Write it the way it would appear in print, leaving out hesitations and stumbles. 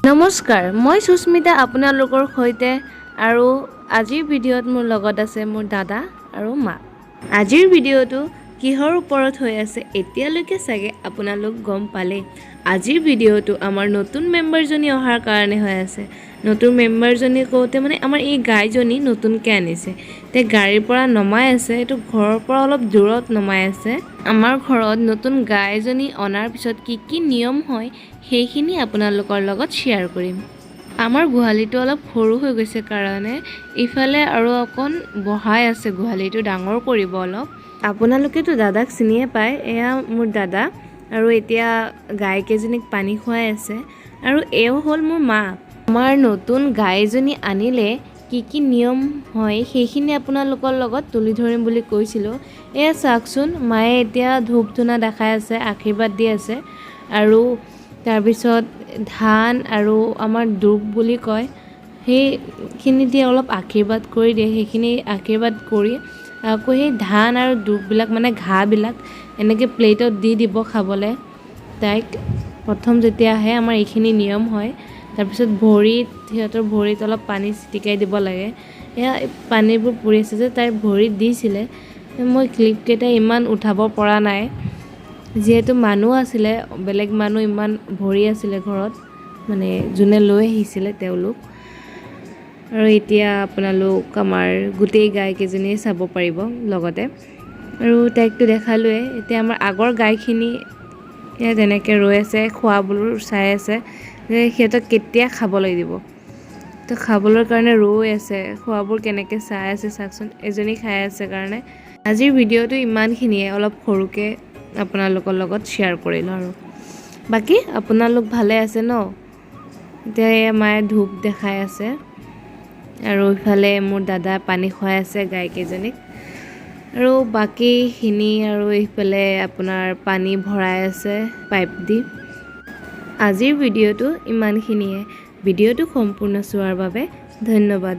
নমস্কাৰ, মই সুস্মিতা আপোনালোকৰ সৈতে আৰু আজিৰ ভিডিঅ'ত মোৰ লগত আছে মোৰ দাদা আৰু মা। আজিৰ ভিডিঅ'টো কিহৰ ওপৰত হৈ আছে এতিয়ালৈকে চাগে আপোনালোক গম পালে। আজিৰ ভিডিঅ'টো আমাৰ নতুন মেম্বাৰজনী অহাৰ কাৰণে হৈ আছে। নতুন মেম্বাৰজনী কওঁতে মানে আমাৰ এই গাইজনী নতুনকৈ আনিছে। তে গাড়ীৰ পৰা নমাই আছে, এইটো ঘৰৰ পৰা অলপ দূৰত নমাই আছে। আমাৰ ঘৰত নতুন গাইজনী অনাৰ পিছত কি নিয়ম হয় সেইখিনি আপোনালোকৰ লগত শ্বেয়াৰ কৰিম। আমাৰ গোহালিটো অলপ সৰু হৈ গৈছে কাৰণে ইফালে আৰু অকণ বঢ়াই আছে, গোহালিটো ডাঙৰ কৰিব অলপ। আপোনালোকেতো দাদাক চিনিয়ে পায়, এয়া মোৰ দাদা আৰু এতিয়া গাইকেইজনীক পানী খুৱাই আছে আৰু এও হ'ল মোৰ মা। আমাৰ নতুন গাইজনী আনিলে কি নিয়ম হয় সেইখিনি আপোনালোকৰ লগত তুলি ধৰিম বুলি কৈছিলোঁ। এয়া চাওকচোন, মায়ে এতিয়া ধূপ ধূনা দেখাই আছে, আশীৰ্বাদ দি আছে আৰু তাৰপিছত ধান আৰু আমাৰ দুব বুলি কয় সেইখিনি দিয়ে অলপ আশীৰ্বাদ কৰি দিয়ে। সেইখিনি আশীৰ্বাদ কৰি আকৌ সেই ধান আৰু দুববিলাক মানে ঘাঁহবিলাক এনেকৈ প্লেটত দি দিব খাবলৈ তাইক। প্ৰথম যেতিয়া আহে আমাৰ এইখিনি নিয়ম হয়। তাৰপিছত সিহঁতৰ ভৰিত অলপ পানী ছিটিকাই দিব লাগে। এয়া পানীবোৰ পৰি আছে যে তাইৰ ভৰিত দিছিলে। মই ক্লিপকেইটা ইমান উঠাব পৰা নাই, যিহেতু মানুহ আছিলে, বেলেগ মানুহ ইমান ভৰি আছিলে ঘৰত, মানে যোনে লৈ আহিছিলে তেওঁলোক। আৰু এতিয়া আপোনালোক আমাৰ গোটেই গাইকেইজনী চাব পাৰিব লগতে। আৰু তাইকটো দেখালোৱে। এতিয়া আমাৰ আগৰ গাইখিনি এয়া তেনেকৈ ৰৈ আছে, খোৱাবোৰ চাই আছে যে সিহঁতক কেতিয়া খাবলৈ দিব। তো খাবলৈ কাৰণে ৰৈ আছে, খোৱাবোৰ কেনেকৈ চাই আছে চাওকচোন। এজনী খাই আছে কাৰণে। আজিৰ ভিডিঅ'টো ইমানখিনিয়ে, অলপ সৰুকৈ আপোনালোকৰ লগত শ্বেয়াৰ কৰিলোঁ। আৰু বাকী আপোনালোক ভালে আছে ন? এতিয়া এয়া মায়ে ধূপ দেখাই আছে আৰু ইফালে মোৰ দাদা পানী খুৱাই আছে গাইকেইজনীক আৰু বাকীখিনি আৰু এইফালে আপোনাৰ পানী ভৰাই আছে পাইপ দি। আজিৰ ভিডিঅ'টো ইমানখিনিয়ে। ভিডিঅ'টো সম্পূৰ্ণ চোৱাৰ বাবে ধন্যবাদ।